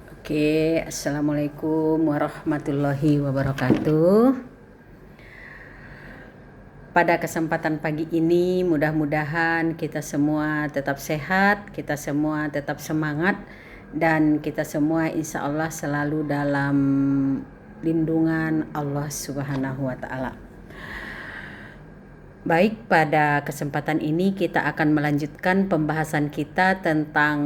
Oke, Assalamualaikum warahmatullahi wabarakatuh. Pada kesempatan pagi ini, mudah-mudahan kita semua tetap sehat, kita semua tetap semangat, dan kita semua insya Allah selalu dalam lindungan Allah Subhanahu wa Ta'ala. Baik, pada kesempatan ini kita akan melanjutkan pembahasan kita tentang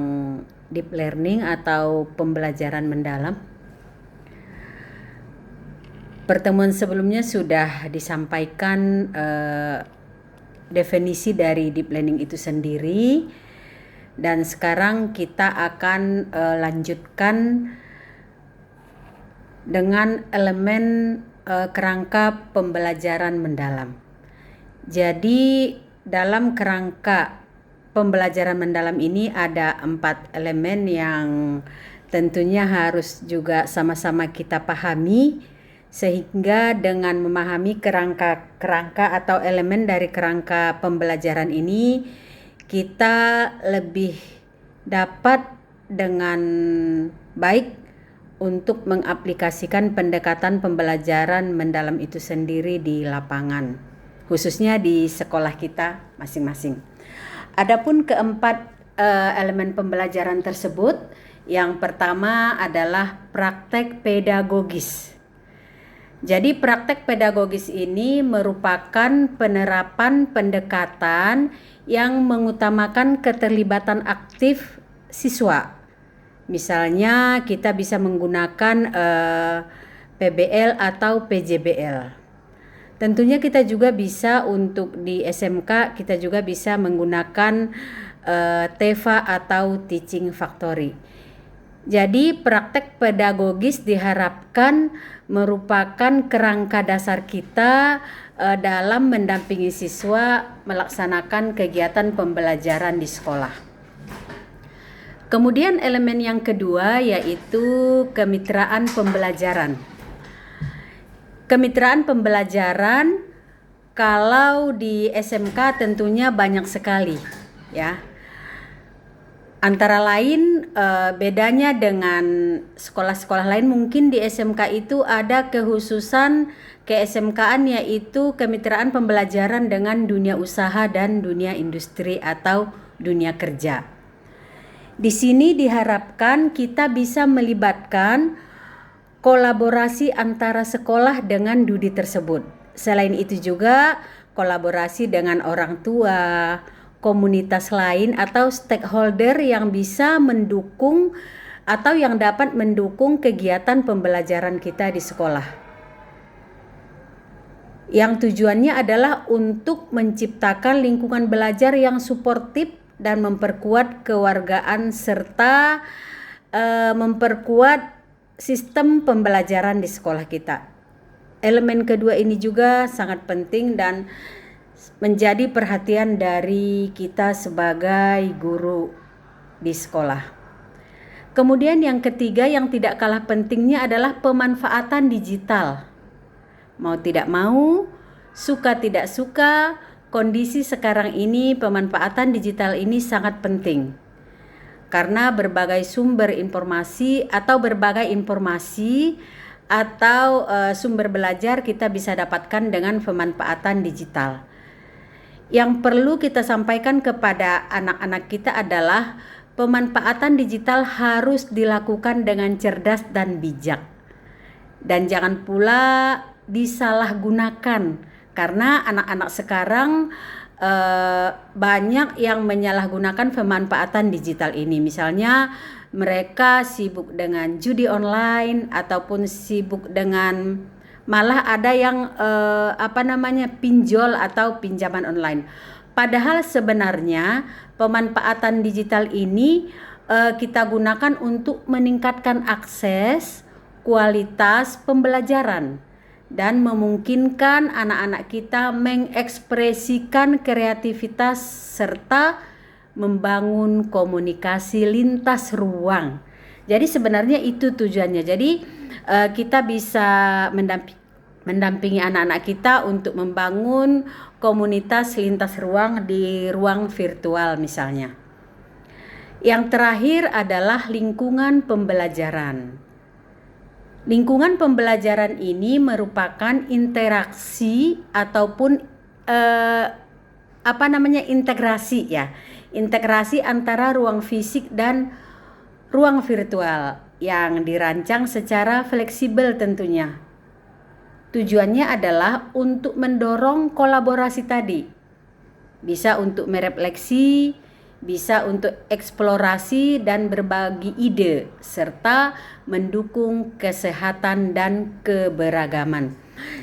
deep learning atau pembelajaran mendalam. Pertemuan sebelumnya sudah disampaikan definisi dari deep learning itu sendiri, dan sekarang kita akan lanjutkan dengan elemen kerangka pembelajaran mendalam. Jadi dalam kerangka pembelajaran mendalam ini ada 4 elemen yang tentunya harus juga sama-sama kita pahami, sehingga dengan memahami kerangka atau elemen dari kerangka pembelajaran ini, kita lebih dapat dengan baik untuk mengaplikasikan pendekatan pembelajaran mendalam itu sendiri di lapangan, khususnya di sekolah kita masing-masing. Adapun keempat elemen pembelajaran tersebut, yang pertama adalah praktek pedagogis. Jadi praktek pedagogis ini merupakan penerapan pendekatan yang mengutamakan keterlibatan aktif siswa. Misalnya kita bisa menggunakan PBL atau PJBL. Tentunya kita juga bisa untuk di SMK, kita juga bisa menggunakan TEFA atau Teaching Factory. Jadi praktek pedagogis diharapkan merupakan kerangka dasar kita dalam mendampingi siswa melaksanakan kegiatan pembelajaran di sekolah. Kemudian elemen yang kedua yaitu kemitraan pembelajaran. Kemitraan pembelajaran kalau di SMK tentunya banyak sekali ya. Antara lain bedanya dengan sekolah-sekolah lain, mungkin di SMK itu ada kekhususan ke-SMK-an yaitu kemitraan pembelajaran dengan dunia usaha dan dunia industri atau dunia kerja. Di sini diharapkan kita bisa melibatkan kolaborasi antara sekolah dengan dudi tersebut. Selain itu juga kolaborasi dengan orang tua, komunitas lain atau stakeholder yang bisa mendukung atau yang dapat mendukung kegiatan pembelajaran kita di sekolah. Yang tujuannya adalah untuk menciptakan lingkungan belajar yang suportif dan memperkuat kewargaan serta memperkuat sistem pembelajaran di sekolah kita. Elemen kedua ini juga sangat penting dan menjadi perhatian dari kita sebagai guru di sekolah. Kemudian yang ketiga yang tidak kalah pentingnya adalah pemanfaatan digital. Mau tidak mau, suka tidak suka, kondisi sekarang ini pemanfaatan digital ini sangat penting. Karena berbagai sumber informasi atau berbagai informasi atau sumber belajar kita bisa dapatkan dengan pemanfaatan digital. Yang perlu kita sampaikan kepada anak-anak kita adalah pemanfaatan digital harus dilakukan dengan cerdas dan bijak. Dan jangan pula disalahgunakan, karena anak-anak sekarang banyak yang menyalahgunakan pemanfaatan digital ini. Misalnya mereka sibuk dengan judi online ataupun sibuk dengan malah ada yang pinjol atau pinjaman online. Padahal sebenarnya pemanfaatan digital ini kita gunakan untuk meningkatkan akses, kualitas pembelajaran dan memungkinkan anak-anak kita mengekspresikan kreativitas serta membangun komunikasi lintas ruang. Jadi sebenarnya itu tujuannya. Jadi kita bisa mendampingi anak-anak kita untuk membangun komunitas lintas ruang di ruang virtual misalnya. Yang terakhir adalah lingkungan pembelajaran. Lingkungan pembelajaran ini merupakan interaksi ataupun integrasi ya. Integrasi antara ruang fisik dan ruang virtual yang dirancang secara fleksibel tentunya. Tujuannya adalah untuk mendorong kolaborasi tadi. Bisa untuk merefleksi, bisa untuk eksplorasi dan berbagi ide, serta mendukung kesehatan dan keberagaman.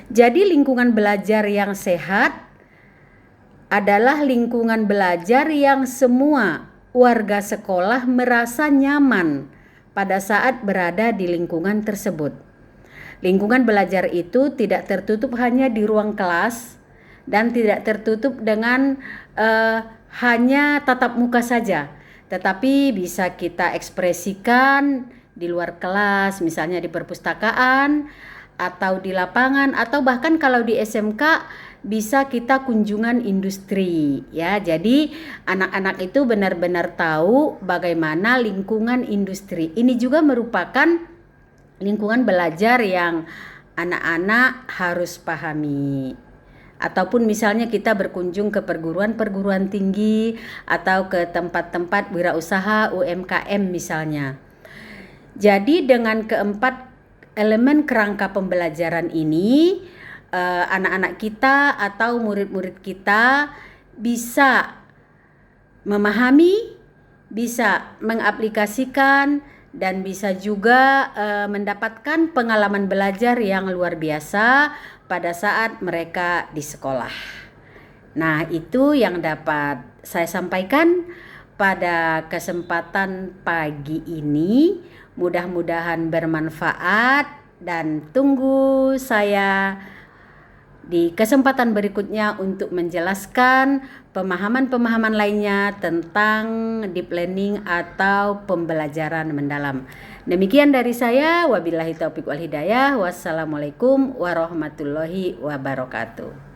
Jadi lingkungan belajar yang sehat adalah lingkungan belajar yang semua warga sekolah merasa nyaman pada saat berada di lingkungan tersebut. Lingkungan belajar itu tidak tertutup hanya di ruang kelas dan tidak tertutup dengan hanya tatap muka saja, tetapi bisa kita ekspresikan di luar kelas, misalnya di perpustakaan atau di lapangan, atau bahkan kalau di SMK bisa kita kunjungan industri ya. Jadi anak-anak itu benar-benar tahu bagaimana lingkungan industri. Ini juga merupakan lingkungan belajar yang anak-anak harus pahami. Ataupun misalnya kita berkunjung ke perguruan tinggi atau ke tempat-tempat wirausaha UMKM misalnya. Jadi dengan keempat elemen kerangka pembelajaran ini, anak-anak kita atau murid-murid kita bisa memahami, bisa mengaplikasikan, dan bisa juga mendapatkan pengalaman belajar yang luar biasa pada saat mereka di sekolah. Nah, itu yang dapat saya sampaikan pada kesempatan pagi ini. Mudah-mudahan bermanfaat dan tunggu saya di kesempatan berikutnya untuk menjelaskan pemahaman-pemahaman lainnya tentang deep learning atau pembelajaran mendalam. Demikian dari saya, wabillahi taufiq wal hidayah. Wassalamualaikum warahmatullahi wabarakatuh.